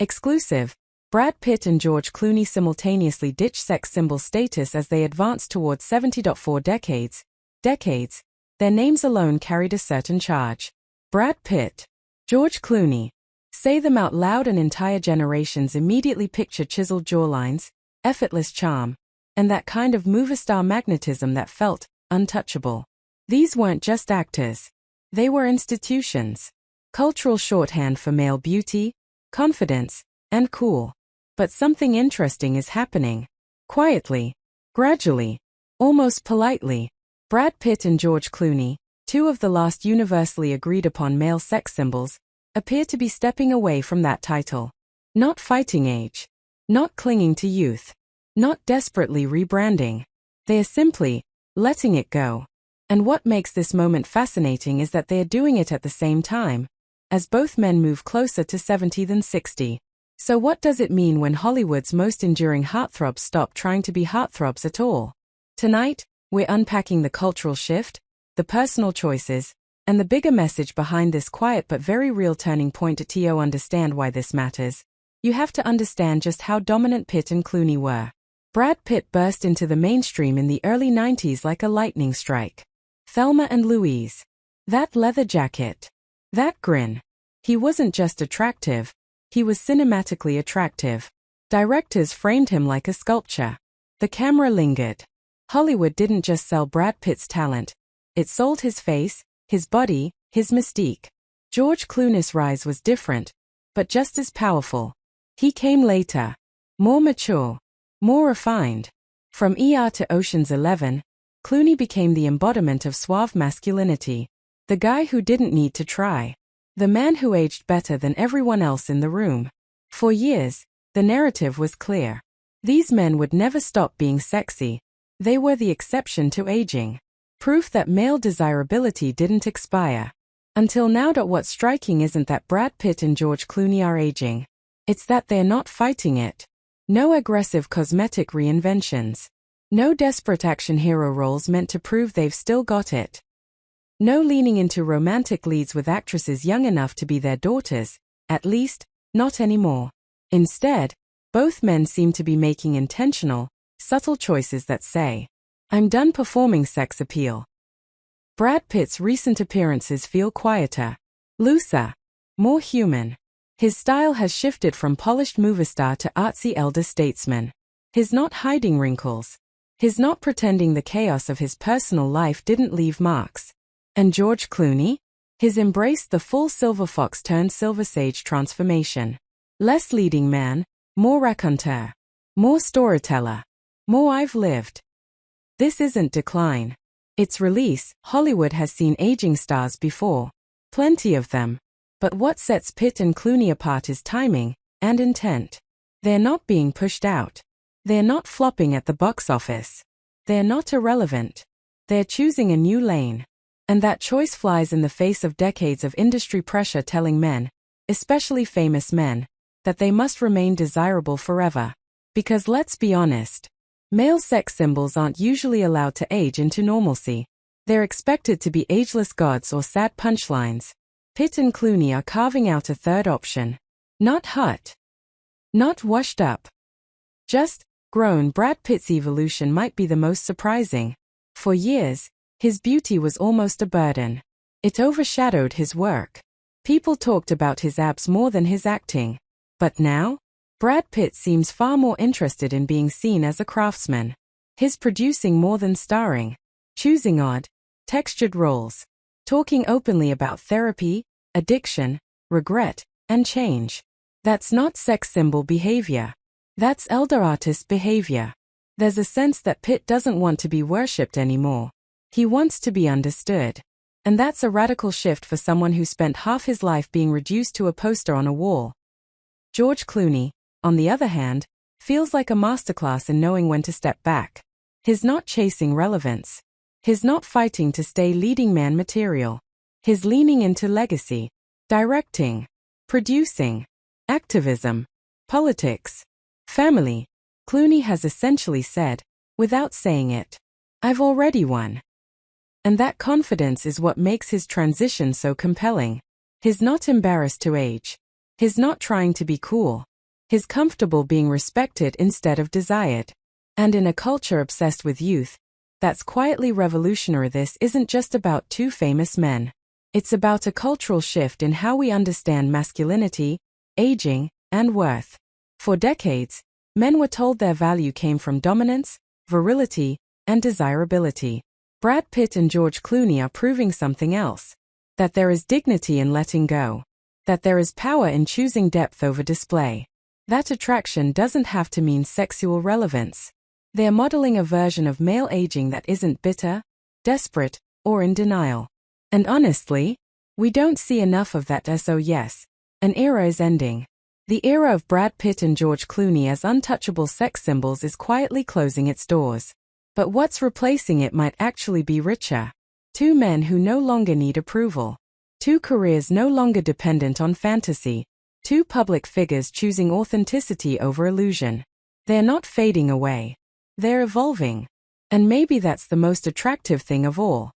Exclusive. Brad Pitt and George Clooney simultaneously ditch sex symbol status as they advance towards 70.4 decades. Their names alone carried a certain charge. Brad Pitt, George Clooney. Say them out loud and entire generations immediately picture chiseled jawlines, effortless charm, and that kind of movie star magnetism that felt untouchable. These weren't just actors. They were institutions. Cultural shorthand for male beauty, confidence, and cool. But something interesting is happening. Quietly, gradually, almost politely. Brad Pitt and George Clooney, two of the last universally agreed upon male sex symbols, appear to be stepping away from that title. Not fighting age. Not clinging to youth. Not desperately rebranding. They are simply letting it go. And what makes this moment fascinating is that they are doing it at the same time, as both men move closer to 70 than 60. So what does it mean when Hollywood's most enduring heartthrobs stop trying to be heartthrobs at all? Tonight, we're unpacking the cultural shift, the personal choices, and the bigger message behind this quiet but very real turning point. To understand why this matters, you have to understand just how dominant Pitt and Clooney were. Brad Pitt burst into the mainstream in the early 90s like a lightning strike. Thelma and Louise. That leather jacket. That grin. He wasn't just attractive, he was cinematically attractive. Directors framed him like a sculpture. The camera lingered. Hollywood didn't just sell Brad Pitt's talent, it sold his face, his body, his mystique. George Clooney's rise was different, but just as powerful. He came later. More mature. More refined. From ER to Ocean's 11, Clooney became the embodiment of suave masculinity. The guy who didn't need to try. The man who aged better than everyone else in the room. For years, the narrative was clear. These men would never stop being sexy. They were the exception to aging. Proof that male desirability didn't expire. Until now. What's striking isn't that Brad Pitt and George Clooney are aging. It's that they're not fighting it. No aggressive cosmetic reinventions. No desperate action hero roles meant to prove they've still got it. No leaning into romantic leads with actresses young enough to be their daughters, at least, not anymore. Instead, both men seem to be making intentional, subtle choices that say, I'm done performing sex appeal. Brad Pitt's recent appearances feel quieter, looser, more human. His style has shifted from polished movie star to artsy elder statesman. He's not hiding wrinkles. He's not pretending the chaos of his personal life didn't leave marks. And George Clooney? He's embraced the full silver fox turned silver sage transformation. Less leading man, more raconteur. More storyteller. More I've lived. This isn't decline. It's release. Hollywood has seen aging stars before. Plenty of them. But what sets Pitt and Clooney apart is timing and intent. They're not being pushed out. They're not flopping at the box office. They're not irrelevant. They're choosing a new lane. And that choice flies in the face of decades of industry pressure telling men, especially famous men, that they must remain desirable forever. Because let's be honest, male sex symbols aren't usually allowed to age into normalcy. They're expected to be ageless gods or sad punchlines. Pitt and Clooney are carving out a third option. Not hot. Not washed up. Just grown. Brad Pitt's evolution might be the most surprising. For years, his beauty was almost a burden. It overshadowed his work. People talked about his abs more than his acting. But now, Brad Pitt seems far more interested in being seen as a craftsman. He's producing more than starring. Choosing odd, textured roles. Talking openly about therapy, addiction, regret, and change. That's not sex symbol behavior. That's elder artist behavior. There's a sense that Pitt doesn't want to be worshipped anymore. He wants to be understood. And that's a radical shift for someone who spent half his life being reduced to a poster on a wall. George Clooney, on the other hand, feels like a masterclass in knowing when to step back. He's not chasing relevance. He's not fighting to stay leading man material. He's leaning into legacy, directing, producing, activism, politics, family. Clooney has essentially said, without saying it, I've already won. And that confidence is what makes his transition so compelling. He's not embarrassed to age. He's not trying to be cool. He's comfortable being respected instead of desired. And in a culture obsessed with youth, that's quietly revolutionary. This isn't just about two famous men. It's about a cultural shift in how we understand masculinity, aging, and worth. For decades, men were told their value came from dominance, virility, and desirability. Brad Pitt and George Clooney are proving something else. That there is dignity in letting go. That there is power in choosing depth over display. That attraction doesn't have to mean sexual relevance. They are modeling a version of male aging that isn't bitter, desperate, or in denial. And honestly, we don't see enough of that. So yes, an era is ending. The era of Brad Pitt and George Clooney as untouchable sex symbols is quietly closing its doors. But what's replacing it might actually be richer. Two men who no longer need approval. Two careers no longer dependent on fantasy. Two public figures choosing authenticity over illusion. They're not fading away. They're evolving. And maybe that's the most attractive thing of all.